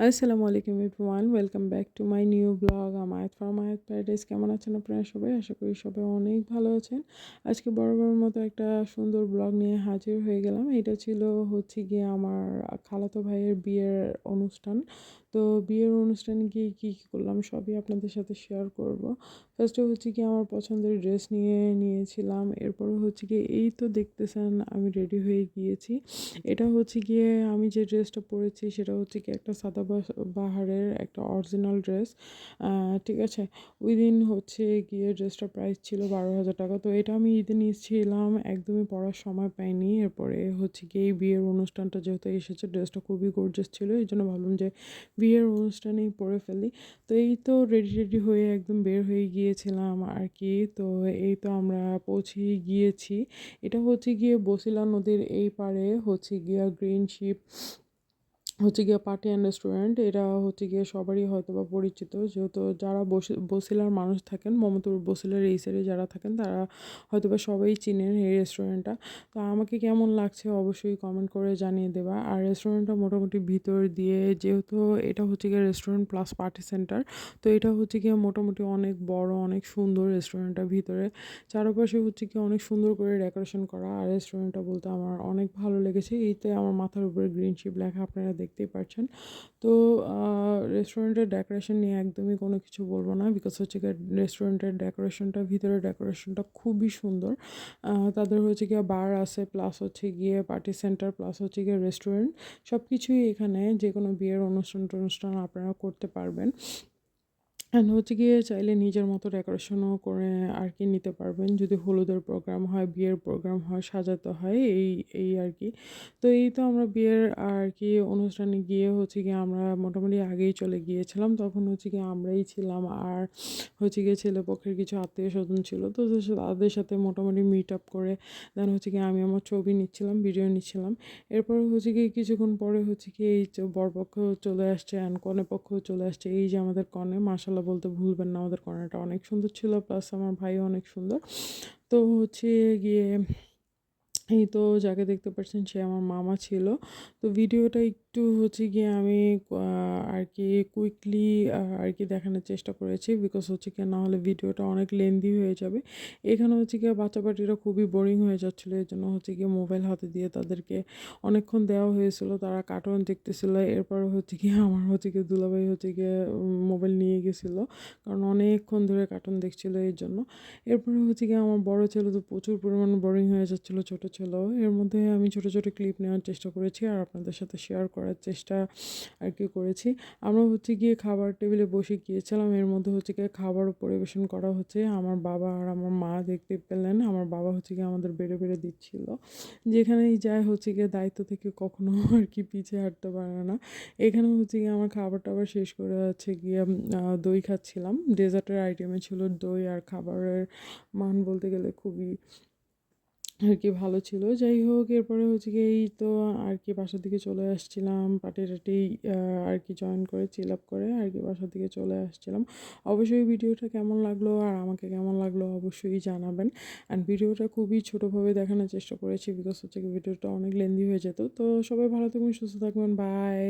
আসসালামু আলাইকুম everyone, welcome back to my new blog আমায়াত ফ্রম আয়াত প্যারাডাইস। কেমন আছেন আপনারা সবাই? আশা করি সবাই অনেক ভালো আছেন। আজকে বরাবরের মতো একটা সুন্দর ব্লগ নিয়ে হাজির হয়ে গেলাম। এটা ছিল গিয়ে আমার খালাতো ভাইয়ের বিয়ের অনুষ্ঠান। তো বিয়ের অনুষ্ঠানে গিয়ে কী কী করলাম সবই আপনাদের সাথে শেয়ার করব। ফার্স্টে গিয়ে আমার পছন্দের ড্রেস নিয়েছিলাম। এরপরে গিয়ে এই তো দেখতেছেন আমি রেডি হয়ে গিয়েছি। এটা গিয়ে আমি যে ড্রেসটা পরেছি সেটা কি একটা বাহারের একটা অরিজিনাল ড্রেস। ঠিক আছে? ওই দিন গিয়ে ড্রেসটার প্রাইস ছিল 12,000 টাকা। তো এটা আমি ঈদে নিয়েছিলাম, একদমই পরার সময় পাইনি। এরপরে গিয়ে এই বিয়ের অনুষ্ঠানটা যেহেতু এসেছে, ড্রেসটা খুবই গর্জিয়াস ছিল, এই জন্য ভাবলাম যে বিয়ের অনুষ্ঠানেই পরে ফেলি। তো এই তো রেডি হয়ে একদম বের হয়ে গিয়েছিলাম আর কি। তো এই তো আমরা পৌঁছে গিয়েছি। এটা গিয়ে বছিলা নদীর এই পাড়ে গিয়া গ্রিন শিপ গিয়ে পার্টি অ্যান্ড রেস্টুরেন্ট। এটা গিয়ে সবারই হয়তোবা পরিচিত, যেহেতু যারা বছিলার মানুষ থাকেন, মমতুর বছিলার এই সাইডে যারা থাকেন তারা হয়তোবা সবাই চিনেন এই রেস্টুরেন্টটা। তো আমাকে কেমন লাগছে অবশ্যই কমেন্ট করে জানিয়ে দেবা। আর রেস্টুরেন্টটা মোটামুটি ভিতর দিয়ে, যেহেতু এটা গিয়ে রেস্টুরেন্ট প্লাস পার্টি সেন্টার, তো এটা গিয়ে মোটামুটি অনেক বড়, অনেক সুন্দর রেস্টুরেন্টটা ভিতরে। চারপাশে গিয়ে অনেক সুন্দর করে ডেকোরেশন করা। আর রেস্টুরেন্টটা বলতে আমার অনেক ভালো লেগেছে। এইতে আমার মাথার উপরে গ্রিন শিপ লেখা আপনারা দেখতেই পাচ্ছেন। তো রেস্টুরেন্টের ডেকোরেশন নিয়ে একদমই কোনো কিছু বলবো না, বিকজ গিয়ে রেস্টুরেন্টের ডেকোরেশনটা, ভিতরের ডেকোরেশনটা খুবই সুন্দর। তাদের গিয়ে বার আছে, প্লাস গিয়ে পার্টি সেন্টার, প্লাস গিয়ে রেস্টুরেন্ট, সব কিছুই এখানে যে কোনো বিয়ের অনুষ্ঠান আপনারা করতে পারবেন। অ্যান্ড গিয়ে চাইলে নিজের মতো ডেকোরেশনও করে আর কি নিতে পারবেন। যদি হলুদের প্রোগ্রাম হয়, বিয়ের প্রোগ্রাম হয়, সাজাতে হয়, এই আর কি। তো এই তো আমরা বিয়ের আর কি অনুষ্ঠানে গিয়ে গিয়ে আমরা মোটামুটি আগেই চলে গিয়েছিলাম। তখন গিয়ে আমরাই ছিলাম, আর গিয়ে ছেলেপক্ষের কিছু আত্মীয়স্বজন ছিল। তো তাদের সাথে মোটামুটি মিট আপ করে দেন গিয়ে আমি আমার ছবি নিচ্ছিলাম, ভিডিও নিচ্ছিলাম। এরপর গিয়ে কিছুক্ষণ পরে গিয়ে এই বরপক্ষ চলে আসছে অ্যান্ড কনে পক্ষ চলে আসছে। এই যে আমাদের কনে, মাশাআল্লাহ বলতে ভুলবেন না, আমাদের কনেটা অনেক সুন্দর ছিল, প্লাস আমার ভাইও অনেক সুন্দর। তো গিয়ে এই তো যাকে দেখতে পাচ্ছেন সে আমার মামা ছিল। তো ভিডিওটা একটু গিয়ে আমি আর কি কুইকলি আর কি দেখানোর চেষ্টা করেছি, বিকজ গিয়ে না হলে ভিডিওটা অনেক লেন্দি হয়ে যাবে। এখানে গিয়ে বাচ্চা পার্টিরা খুবই বোরিং হয়ে যাচ্ছিলো, এই জন্য গিয়ে মোবাইল হাতে দিয়ে তাদেরকে অনেকক্ষণ দেওয়া হয়েছিল, তারা কার্টুন দেখতেছিল। এরপর গিয়ে আমার গিয়ে দুলাভাই গিয়ে মোবাইল নিয়ে গেছিলো, কারণ অনেকক্ষণ ধরে কার্টুন দেখছিল এই জন্য। এরপরে গিয়ে আমার বড় ছেলে তো প্রচুর পরিমাণ বোরিং হয়ে যাচ্ছিলো, ছোট ছেলেও। এর মধ্যে আমি ছোট ছোট ক্লিপ নেওয়ার চেষ্টা করেছি আর আপনাদের সাথে শেয়ার করার চেষ্টা আর কি করেছি। আমরা গিয়ে খাবার টেবিলে বসে গিয়েছিলাম। এর মধ্যে গিয়ে খাবারও পরিবেশন করা হচ্ছে। আমার বাবা আর আমার মা দেখতে পেলেন, আমার বাবা গিয়ে আমাদের বেড়ে বেড়ে দিচ্ছিল। যেখানেই যায় গিয়ে দায়িত্ব থেকে কখনো আর কি পিছিয়ে হাঁটতে পারে না। এখানে গিয়ে আমার খাবার টাবার শেষ করে গিয়ে দই খাচ্ছিলাম। ডেজার্টের আইটেমে ছিল দই, আর খাবারের মান বলতে গেলে খুবই আর কি ভালো ছিল। যাই হোক, এরপরে গিয়ে এই তো আর কি বাসার দিকে চলে আসছিলাম। পার্টি টাটি আর কি জয়েন করে চিল আপ করে আর কি বাসার দিকে চলে আসছিলাম। অবশ্যই ভিডিওটা কেমন লাগলো আর আমাকে কেমন লাগলো অবশ্যই জানাবেন। অ্যান্ড ভিডিওটা খুবই ছোটোভাবে দেখানোর চেষ্টা করেছি, বিকজ ভিডিওটা অনেক লেন্দি হয়ে যেত। তো সবাই ভালো থাকবেন, সুস্থ থাকবেন, বাই।